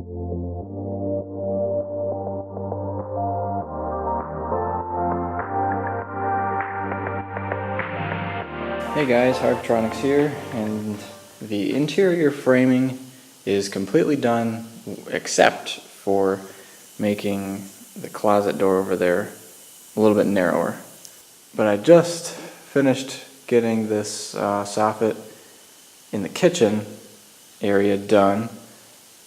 Hey guys, Harvtronics here, and the interior framing is completely done except for making the closet door over there a little bit narrower. But I just finished getting this soffit in the kitchen area done,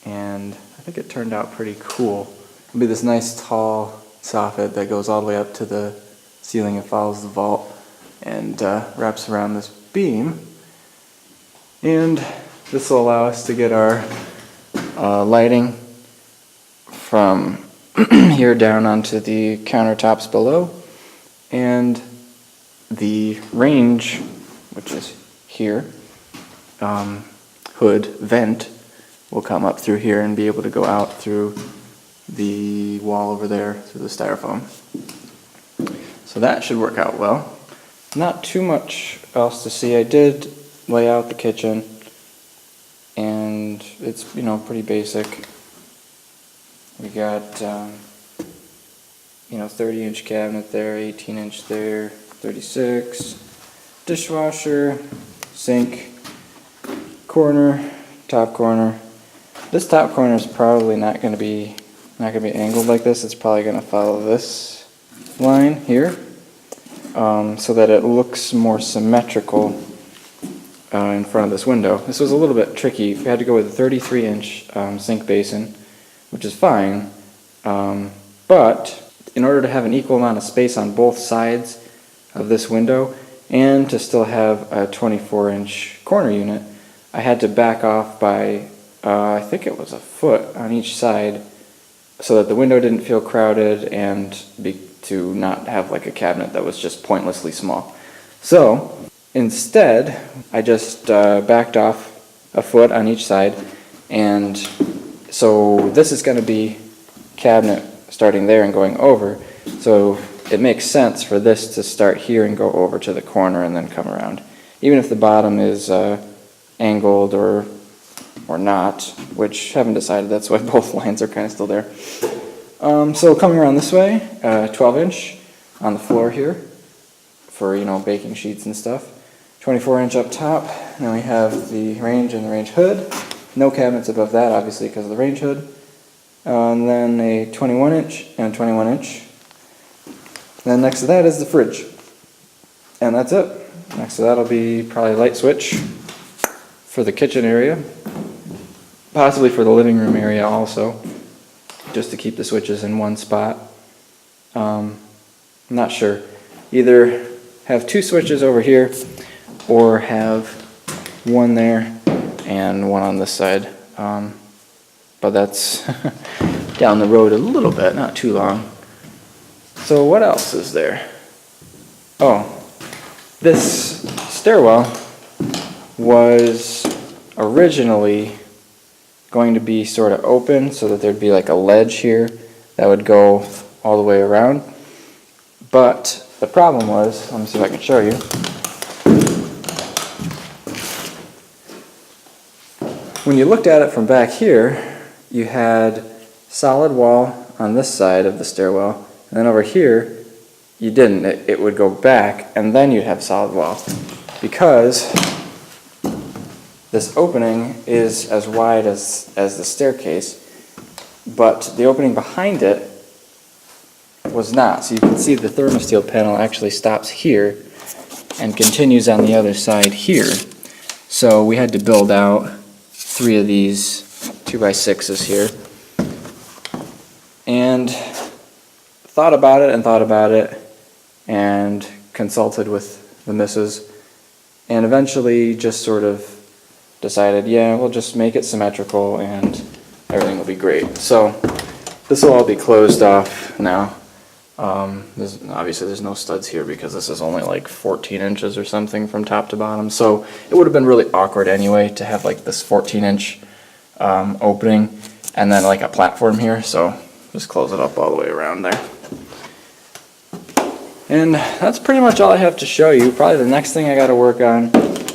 and I think it turned out pretty cool. It'll be this nice tall soffit that goes all the way up to the ceiling and follows the vault and wraps around this beam, and this will allow us to get our lighting from here down onto the countertops below, and the range, which is here, hood vent, will come up through here and be able to go out through the wall over there through the styrofoam. So that should work out well. Not too much else to see. I did lay out the kitchen, and it's, pretty basic. We got 30-inch cabinet there, 18-inch there, 36, dishwasher, sink, corner, top corner. This top corner is probably not going to be angled like this. It's probably going to follow this line here, so that it looks more symmetrical in front of this window. This was a little bit tricky. We had to go with a 33-inch sink basin, which is fine, but in order to have an equal amount of space on both sides of this window and to still have a 24-inch corner unit, I had to back off by I think it was a foot on each side, so that the window didn't feel crowded and to not have like a cabinet that was just pointlessly small. So instead, I just backed off a foot on each side, and so this is going to be cabinet starting there and going over, so it makes sense for this to start here and go over to the corner and then come around, even if the bottom is angled or not, which I haven't decided. That's why both lines are kind of still there. So coming around this way, 12-inch on the floor here for baking sheets and stuff, 24-inch up top, and then we have the range and the range hood. No cabinets above that, obviously, because of the range hood. And then a 21-inch and a 21-inch. Then next to that is the fridge. And that's it. Next to that will be probably a light switch for the kitchen area. Possibly for the living room area also, just to keep the switches in one spot. I'm not sure. Either have two switches over here or have one there and one on this side. But that's down the road a little bit, not too long. So what else is there? Oh, this stairwell was originally going to be sort of open so that there'd be like a ledge here that would go all the way around. But the problem was, let me see if I can show you. When you looked at it from back here, you had solid wall on this side of the stairwell, and then over here you didn't. It would go back and then you'd have solid wall, because this opening is as wide as the staircase, but the opening behind it was not. So you can see the thermosteel panel actually stops here and continues on the other side here. So we had to build out 3 of these 2x6s here, and thought about it and consulted with the missus, and eventually just sort of decided, yeah, we'll just make it symmetrical and everything will be great. So this will all be closed off now. Obviously there's no studs here because this is only like 14 inches or something from top to bottom, so it would have been really awkward anyway to have like this 14-inch opening and then like a platform here, so just close it up all the way around there. And that's pretty much all I have to show you. Probably the next thing I got to work on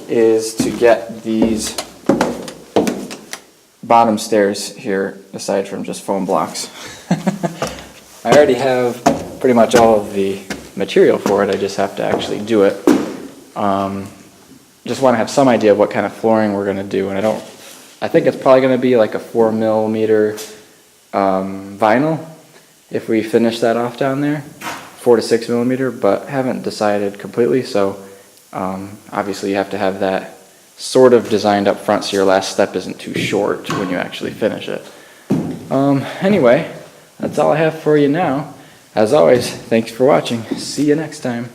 is to get these bottom stairs here aside from just foam blocks. I already have pretty much all of the material for it, I just have to actually do it. Just want to have some idea of what kind of flooring we're going to do, and I think it's probably going to be like a 4mm vinyl if we finish that off down there, 4 to 6mm, but haven't decided completely, so obviously you have to have that sort of designed up front so your last step isn't too short when you actually finish it. Anyway, that's all I have for you now. As always, thanks for watching. See you next time.